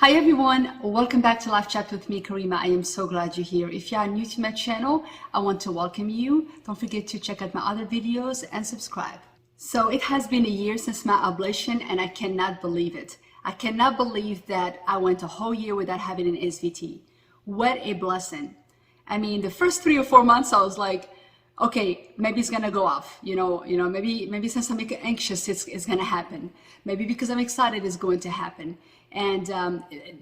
Hi everyone, welcome back to LifeChat with me, Karima. I am so glad you're here. If you are new to my channel, I want to welcome you. Don't forget to check out my other videos and subscribe. So it has been a year since my ablation and I cannot believe it. I cannot believe that I went a whole year without having an SVT. What a blessing. I mean, the first 3 or 4 months I was like, okay, maybe it's gonna go off. Maybe since I'm anxious, it's gonna happen. Maybe because I'm excited, it's going to happen. And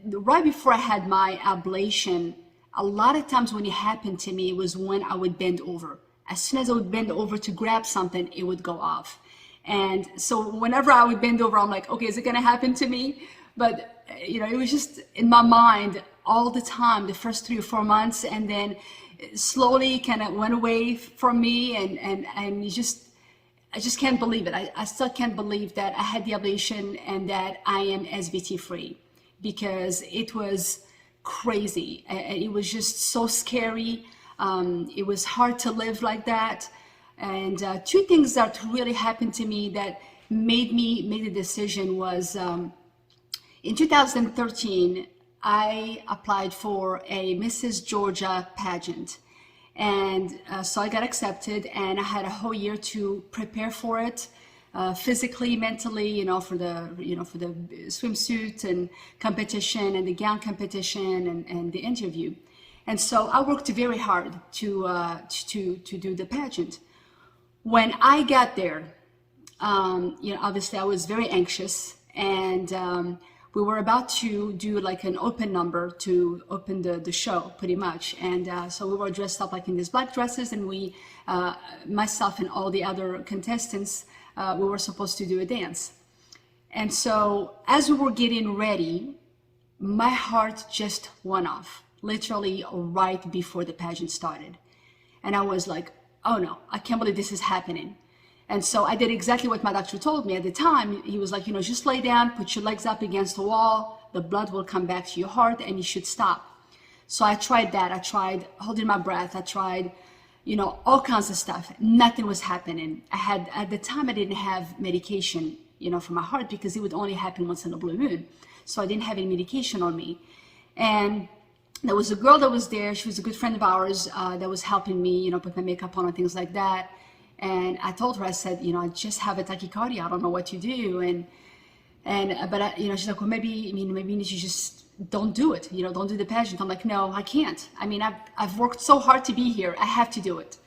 right before I had my ablation, a lot of times when it happened to me, it was when I would bend over. As soon as I would bend over to grab something, it would go off. And so whenever I would bend over, I'm like, okay, is it gonna happen to me? But it was just in my mind all the time, the first 3 or 4 months, and then slowly kind of went away from me, and I just can't believe it. I still can't believe that I had the ablation and that I am SVT free, because it was crazy. It was just so scary. It was hard to live like that. And two things that really happened to me that made me make the decision was in 2013, I applied for a Mrs. Georgia pageant. And so I got accepted, and I had a whole year to prepare for it, physically, mentally, for the swimsuit and competition and the gown competition and the interview. And so I worked very hard to do the pageant. When I got there, obviously I was very anxious, and we were about to do like an open number to open the show, pretty much. And so we were dressed up like in these black dresses, and we, myself and all the other contestants, we were supposed to do a dance. And so as we were getting ready, my heart just went off, literally right before the pageant started. And I was like, oh no, I can't believe this is happening. And so I did exactly what my doctor told me at the time. He was like, just lay down, put your legs up against the wall, the blood will come back to your heart and you should stop. So I tried that. I tried holding my breath. I tried, all kinds of stuff. Nothing was happening. At the time, I didn't have medication, for my heart, because it would only happen once in a blue moon. So I didn't have any medication on me. And there was a girl that was there. She was a good friend of ours that was helping me, put my makeup on and things like that. And I told her, I said, I just have a tachycardia. I don't know what to do. But she's like, well, maybe you just don't do it. Don't do the pageant. I'm like, no, I can't. I mean, I've worked so hard to be here. I have to do it.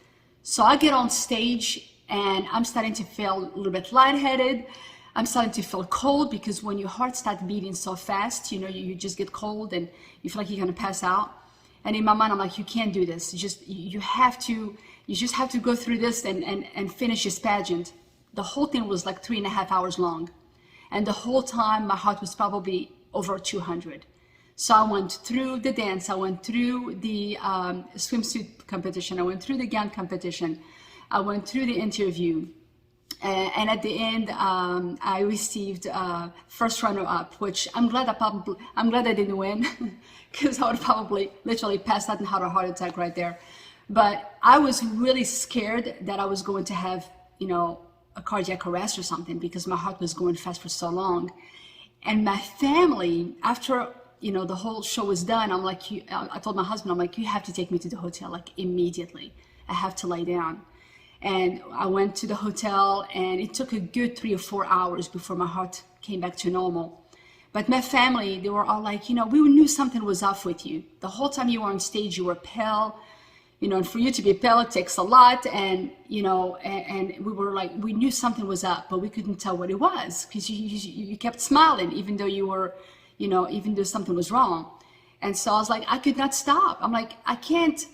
So I get on stage and I'm starting to feel a little bit lightheaded. I'm starting to feel cold, because when your heart starts beating so fast, you just get cold and you feel like you're going to pass out. And in my mind, I'm like, you can't do this. You just have to go through this and finish this pageant. The whole thing was like 3.5 hours long. And the whole time my heart was probably over 200. So I went through the dance, I went through the swimsuit competition, I went through the gown competition, I went through the interview. And at the end, I received first runner-up, which I'm glad I didn't win, because I would probably literally pass out and have a heart attack right there. But I was really scared that I was going to have, a cardiac arrest or something, because my heart was going fast for so long. And my family, after, the whole show was done, I'm like, I told my husband, I'm like, you have to take me to the hotel, like immediately. I have to lay down. And I went to the hotel, and it took a good 3 or 4 hours before my heart came back to normal. But my family, they were all like, we knew something was off with you. The whole time you were on stage, you were pale. And for you to be pale, it takes a lot. And, and we were like, we knew something was up, but we couldn't tell what it was, because you kept smiling, even though you were, even though something was wrong. And so I was like, I could not stop. I'm like, I couldn't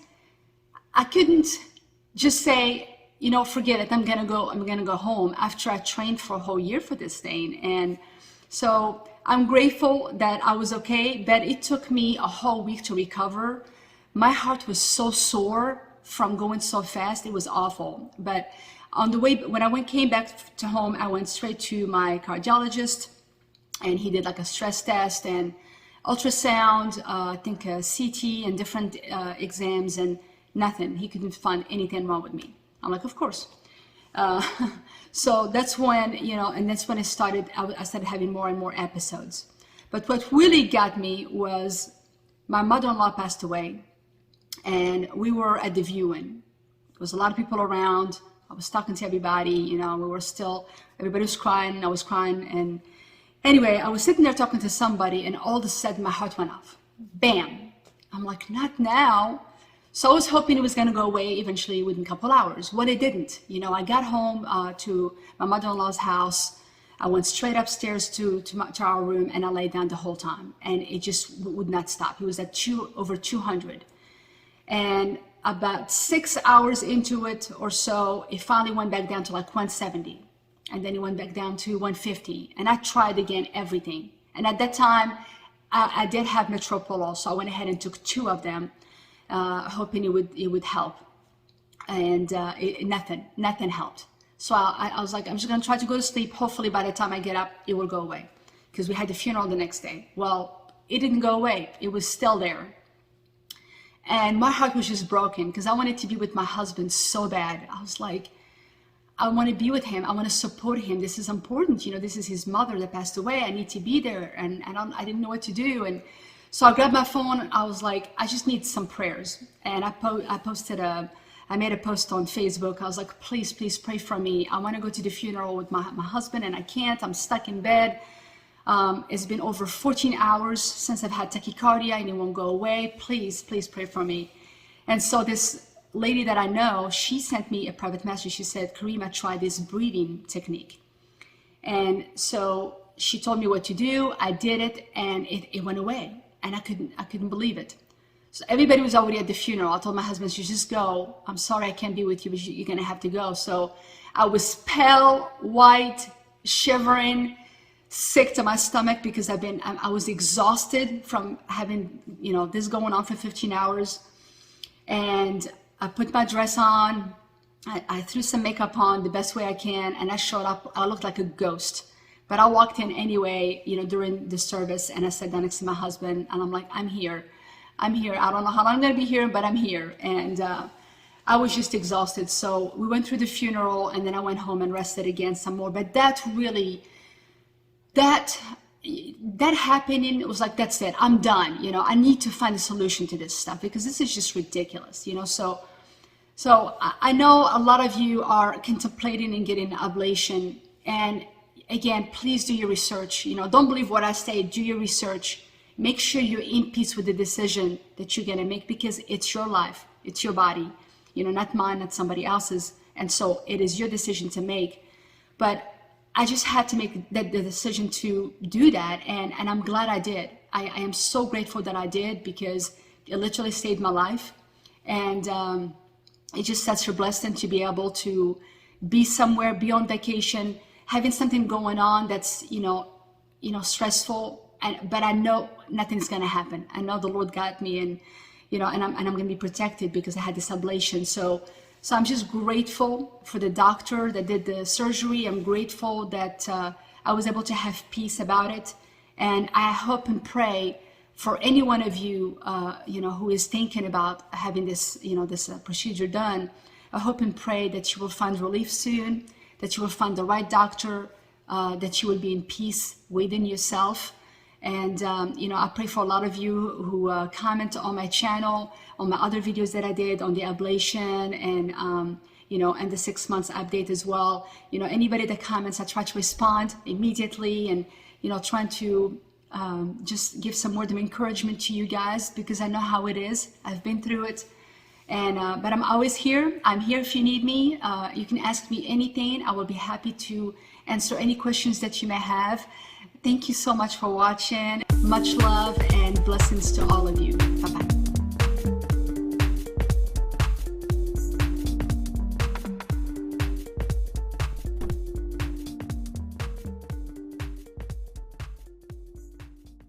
just say, forget it. I'm going to go home after I trained for a whole year for this thing. And so I'm grateful that I was okay, but it took me a whole week to recover. My heart was so sore from going so fast. It was awful. But on the way, when I came back to home, I went straight to my cardiologist, and he did like a stress test and ultrasound, I think a CT and different exams, and nothing. He couldn't find anything wrong with me. I'm like, of course. So that's when, and that's when I started having more and more episodes. But what really got me was my mother-in-law passed away, and we were at the viewing. There was a lot of people around. I was talking to everybody, you know, everybody was crying, and I was crying. And anyway, I was sitting there talking to somebody, and all of a sudden my heart went off. Bam. I'm like, not now. So I was hoping it was going to go away eventually within a couple hours. Well, it didn't. You know, I got home to my mother-in-law's house. I went straight upstairs to our room, and I laid down the whole time, and it just would not stop. It was at over 200. And about 6 hours into it or so, it finally went back down to like 170. And then it went back down to 150. And I tried again everything. And at that time, I did have metropolol, so I went ahead and took 2 of them, hoping it would help. And nothing helped. So I was like, I'm just gonna try to go to sleep. Hopefully by the time I get up, it will go away. Because we had the funeral the next day. Well, it didn't go away. It was still there. And my heart was just broken because I wanted to be with my husband so bad. I was like, I want to be with him. I want to support him. This is important. You know, this is his mother that passed away. I need to be there. And I didn't know what to do. And so I grabbed my phone. I was like, I just need some prayers. And I made a post on Facebook. I was like, please pray for me. I want to go to the funeral with my husband, and I can't. I'm stuck in bed. It's been over 14 hours since I've had tachycardia, and it won't go away. Please pray for me. And so this lady that I know, she sent me a private message. She said, Karima, try this breathing technique. And so she told me what to do. I did it, and it went away. And I couldn't believe it. So everybody was already at the funeral. I told my husband, you just go. I'm sorry I can't be with you, but you're gonna have to go. So I was pale, white, shivering, sick to my stomach because I was exhausted from having, you know, this going on for 15 hours. And I put my dress on. I threw some makeup on the best way I can, and I showed up. I looked like a ghost. But I walked in anyway, you know, during the service, and I sat down next to my husband, and I'm like, I'm here. I don't know how long I'm gonna be here, but I'm here. And I was just exhausted. So we went through the funeral, and then I went home and rested again some more. But that happening, it was like, that's it, I'm done. You know, I need to find a solution to this stuff because this is just ridiculous, you know. So I know a lot of you are contemplating and getting an ablation. And again, please do your research. You know, don't believe what I say, do your research. Make sure you're in peace with the decision that you're gonna make because it's your life, it's your body, you know, not mine, not somebody else's. And so it is your decision to make. But I just had to make the decision to do that, and I'm glad I did. I am so grateful that I did because it literally saved my life. And it just such a blessing to be able to be somewhere, be on vacation, having something going on that's, you know, stressful. But I know nothing's gonna happen. I know the Lord got me, and you know, and I'm gonna be protected because I had this ablation. So I'm just grateful for the doctor that did the surgery. I'm grateful that I was able to have peace about it, and I hope and pray for any one of you, you know, who is thinking about having this, you know, this procedure done. I hope and pray that you will find relief soon, that you will find the right doctor, that you will be in peace within yourself. And, you know, I pray for a lot of you who comment on my channel, on my other videos that I did on the ablation and, you know, and the 6 months update as well. You know, anybody that comments, I try to respond immediately and, you know, trying to just give some word of encouragement to you guys because I know how it is. I've been through it. And, but I'm always here. I'm here if you need me. You can ask me anything. I will be happy to answer any questions that you may have. Thank you so much for watching. Much love and blessings to all of you. Bye-bye.